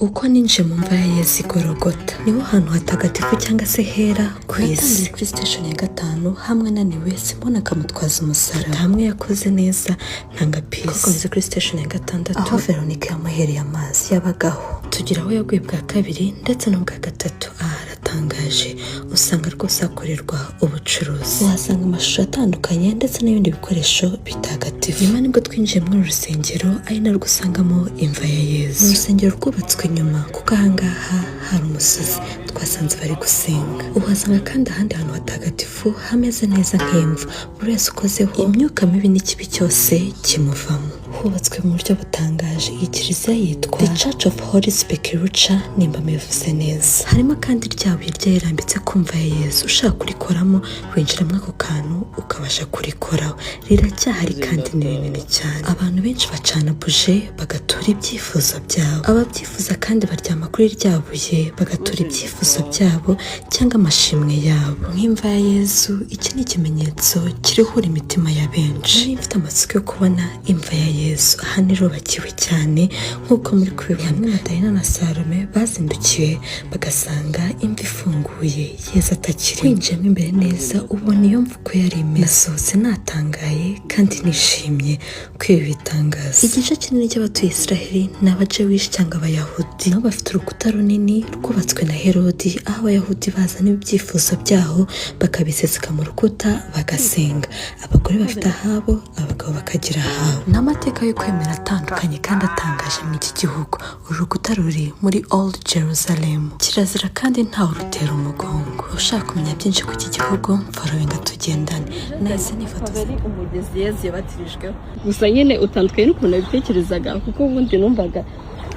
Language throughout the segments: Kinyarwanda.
Uko ninje mu mva ya Yesu Gorogota niho hantu hatagatifu cyangwa se hera ku isi. Natangiye kuri station ya 5 hamwe naniwe simbona akamutwaza umusaraba. Hamwe yakoze neza ntanga peace. Twakomeze kuri station ya 6 aho Veronica yamuhereye amazi yabagaho. Tugira aho yaguye bwa kabiri ndetse no bwa gatatu. Aratangaje usanga rwose akorerwa ubucuruzi. Wasanga amashusho atandukanye ndetse n'ibindi bikoresho bitagatifu. Nyuma nibwo twinjiye muri rusengero ari narwo usangamo imva ya Yesu. Mu rusengero rwubatswe nyuma kuko ahangaha hari umusozi twasanze bari gusenga. Uhasanga kandi ahandi hantu hatagatifu hameze neza nk'imva, buri wese ukozeho imyuka mibi n'ikibi cyose kimuvamo. Hubatswe mu buryo butangaje. Iyi kiliziya yitwa The Church of Holy Sepulchre nimba mivuze neza. Harimo kandi ryabuye ryarambitse kumva ya Yesu. Ushaka kurikoramo winjiramo ako kantu ukabasha kurikoraho. Riracyahari kandi ni rinini cyane. Abantu benshi bacana buje bagatura ibyifuzo byabo. Ababyifuza kandi baryama kuri ryabuye bagatura ibyifuzo byabo cyangwa amashimwe yabo. Nk'imva ya Yesu, iki ni ikimenyetso kirihura imitima ya benshi. Nari mfite amatsiko yo kubona imva ya Yesu. Aha nirubakiwe cyane nk'uko muri kubibona. Hamwe Madalena na Salome bazindukiwe bagasanga imva ifunguye Yesu atakiri. Winjiyemo imbere neza ubona iyo mva uko yari imeze. Nasohotse natangaye kandi nishimye ko ibi bitangaza. Igice kinini cy'abatuye Israheli ni abajewishi cyangwa abayahudi. Nabo bafite urukuta runini rwubatswe na Herodi, aho abayahudi bazana ibyifuzo byaho bakabiseseka mu rukuta bagasenga. Abagore bafite ahabo, abagabo bakagira ahabo. N'amateka yo kwemera atandukanye kandi atangaje muri iki gihugu. Uru rukuta ruri muri Old Jerusalem. Kirazira kandi ntawe urutera umugongo. Ushaka kumenya byinshi ku iki gihugu following tugendane. Nahise nifotoza umugezi Yesu yabatirijweho. Gusa nyine utandukanye n'ukuntu nabitekerezaga kuko ubundi numvaga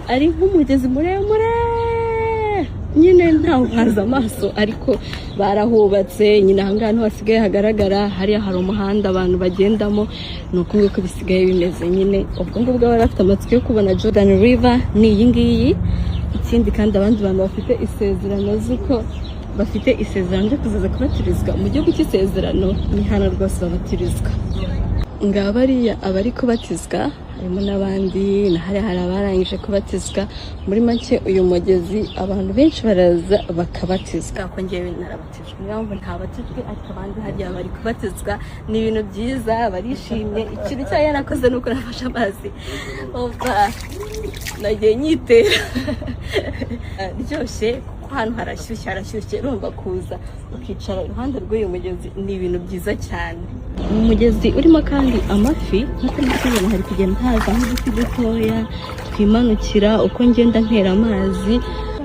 ari nk'umugezi muremure nyine ntawe haza amaso, ariko barahubatse nyine ahangaha hasigaye hagaragara. Hariya hari umuhanda abantu bagendamo, nuko nguko bisigaye bimeze nyine. Ubwo ngubwo bari bafite amatsiko yo kubona Jordan River ni iyi ngiyi. Ikindi kandi abandi bantu bafite isezerano z'uko bafite isezerano ryo kuzaza kubatirizwa mu gihugu cy'isezerano, ni hano rwose babatirizwa. Ngaba bariya abari kubatizwa, harimo n'abandi na hariya hari abarangije kubatizwa. Muri make uyu mugezi abantu benshi baraza bakabatizwa. Ko ngewe narabatijwe, niyo mpamvu ntabatijwe, ariko abandi hariya bari kubatizwa. Ni ibintu byiza, barishimye. Ikintu cyayo yarakoze nuko nafashe amazi nagiye nyitera ryoshye kuko hano harashyushye. Urumva kuza ukicara iruhande rw'uyu mugezi ni ibintu byiza cyane. Umugezi urimo kandi amafi, nk'uko mubibona hari kugenda haza nk'uduti dutoya twimanukira uko ngenda ntera amazi.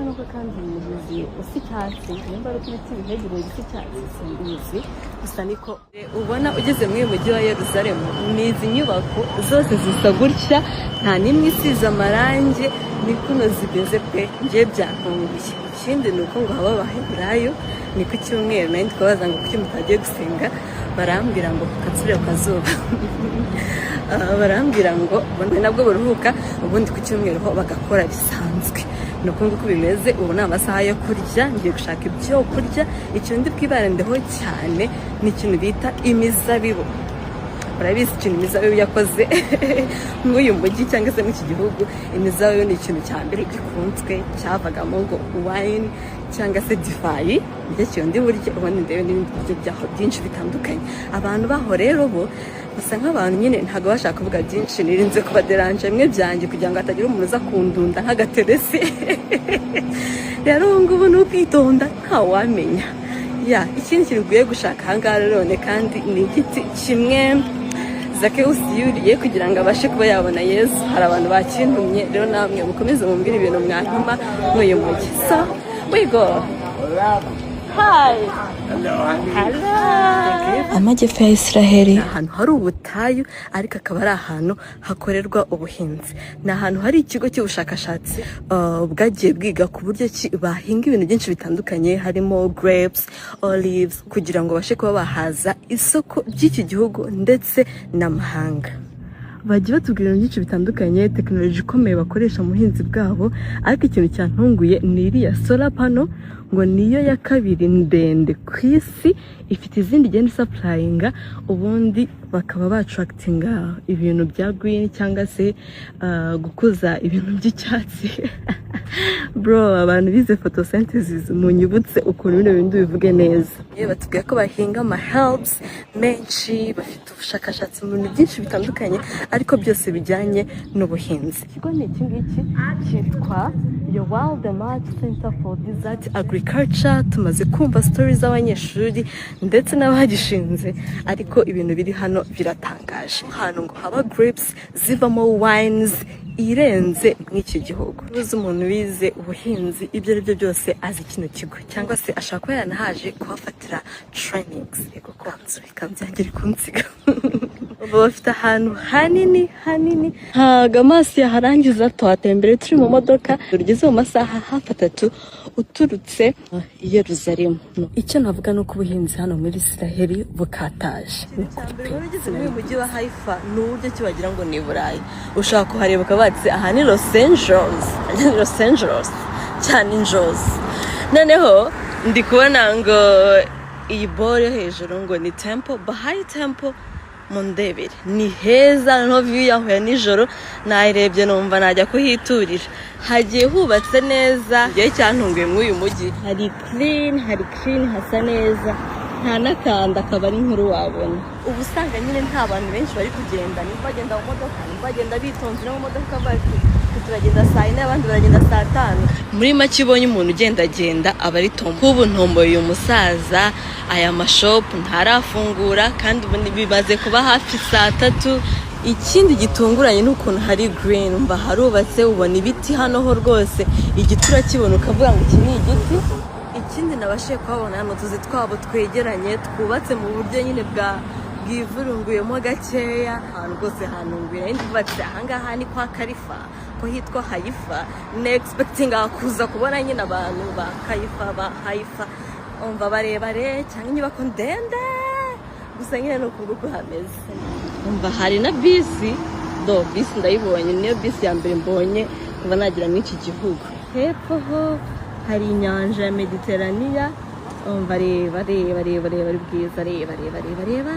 Nuko kandi umugezi usa icyatsi, nimba ari ibiti bihegereye bisa icyatsi simbizi, gusa niko ubona ugeze muri uyu mujyi wa Yerusalemu. Ni izi nyubako zose zisa gutya, nta n'imwe isize amarangi, ni kuno zimeze pe, ngiye byantunguye. Ikindi ni uko ngo haba abaheburayo, ni ku cyumweru nari twabaza ngo kuki mutagiye gusenga, barambwira ngo katsure ku kazuba barambwira ngo nabwo buruhuka, ubundi ku cyumweru ho bagakora bisanzwe. Nuko nguko bimeze. Ubu ni amasaha yo kurya, ngiye gushaka ibyo kurya. Ikintu ndi bwibarendeho cyane ni ikintu bita imizabibu. Urabizi ikintu imizabibu yakoze nk'uyu mujyi cyangwa se muri iki gihugu. Imizabibu ni ikintu cya mbere gikunzwe, cyavagamo ngo wine cyangwa se divayi. Nicyo kintu ndi burya, ubundi ndebe n'ibindi biryo byaho byinshi bitandukanye. Abantu baho rero bo basa nk'abantu nyine ntabwo bashaka kuvuga byinshi. Nirinze kubaderanje bimwe byanjye kugira ngo hatagira umuntu uza kundunda nk'agateresi rero ubu ngubu ni ukwitonda ntawamenya. Ikindi kintu ugiye gushaka ahangaha none kandi ni igiti kimwe Zakewusi yuriye kugira ngo abashe kuba yabona Yesu. Hari abantu bakintumye, rero namwe mukomeze mumbwire ibintu mwantuma n'uyu mujyi. So we go. Hi. Hello. Amajyepfo ya Israheli ahantu hari ubutayu, ariko akaba ari ahantu hakorerwa ubuhinzi. Ni ahantu hari ikigo cy'ubushakashatsi bwagiye bwiga ku buryo bahinga ibintu byinshi bitandukanye, harimo grapes, olives, kugira ngo bashe kuba bahaza isoko ry'iki gihugu ndetse n'amahanga. bagiye batubwira ibintu byinshi bitandukanye, tekinoloji ikomeye bakoresha mu buhinzi bwabo, ariko ikintu cyantunguye ni iriya solar panel, ngo niyo ya kabiri ndende ku isi, ifite izindi igenda isapurayinga, ubundi bakaba batractinga ibintu bya green cyangwa se gukuza ibintu by'icyatsi. Bro, abantu bize photosynthesis munyibutse ukuntu bino bintu bivuge neza. Batubwiye ko bahinga ama herbs menshi, bafite ubushakashatsi mu bintu byinshi bitandukanye, ariko byose bijyanye n'ubuhinzi. Ikigo ni iki ngiki cyitwa Your Wildemart Center for Desert Agriculture. Tumaze kumva stories z'abanyeshuri ndetse n'abagishinze, ariko ibintu biri hano biratangaje. Hano ngo haba grapes zivamo wines irenze mw'iki gihugu. Uzi umuntu wize ubuhinzi ibyo ari byo byose azi kino kigo, cyangwa se ashaka kuba yanahaje kuhafatira trainings. Yego ko kanzangire kunsiga. Bafite ahantu hanini ntago amaso yaharangiza. Tuhatembere turi mu modoka, tugeze mu masaha hafi 3 uturutse i Yerusalemu. Icyo navuga nuko ubuhinzi hano muri Israeli bukataje. Ugeze muri mujyi wa Haifa n'uburyo kibagira ngo ni Burayi. Ushaka kuhareba ukabatse aha ni Los Angeles cyane injozi. Noneho ndi kubona ngo iyi bore yo hejuru ngo ni Temple, Bahai Temple. Mundebere ni heza, no view yaho ya nijoro nayirebye numva najya kuhiturira. Hagiye hubatse neza, gihe cyantunguye mw'uyu mujyi. Hari clean hasa neza, nta nakanda akaba ari nkuru wabona. Ubu usanga nyine nta bantu benshi bari kugenda, ni bagenda mu modoka, ni bagenda bitonze no mu modoka, bari turagenda saa 4 abandi baragenda saa 5. Muri make ibonye umuntu ugendagenda aba ari tombo. Ubu ntomboye uyu musaza, aya mashopu ntarafungura kandi ubu bibaze kuba hafi saa 3. Ikindi gitunguranye n'ukuntu hari green, mba harubatse, ubona ibiti hano ho rwose, igitura kibona ukavuga ngo iki ni igiti. Ikindi nabashiye kuhabona hano tuzi twabo twegeranye, twubatse mu buryo nyine bwivurunguyemo gakeya. Ahantu rwose hanunguye, nari ndibatse ahangaha ni kwa Kalifa, ko hitwa Haifa. Expecting kuza kubona nyine abantu ba Haifa umva barebare cyangwa inyubako ndende, gusa nyine nuko nguko hameze. Umva hari na bisi, bisi ndayibonye, niyo bisi ya mbere mbonye kuva nagira muri iki gihugu. Hepfo ho hari inyanja ya Mediterania. Umva reba ari bwiza, reba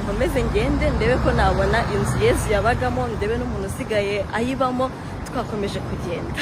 kameze ngende ndebe ko nabona inzu Yesu yabagamo, ndebe n'umuntu usigaye ayibamo. Twakomeje kugenda.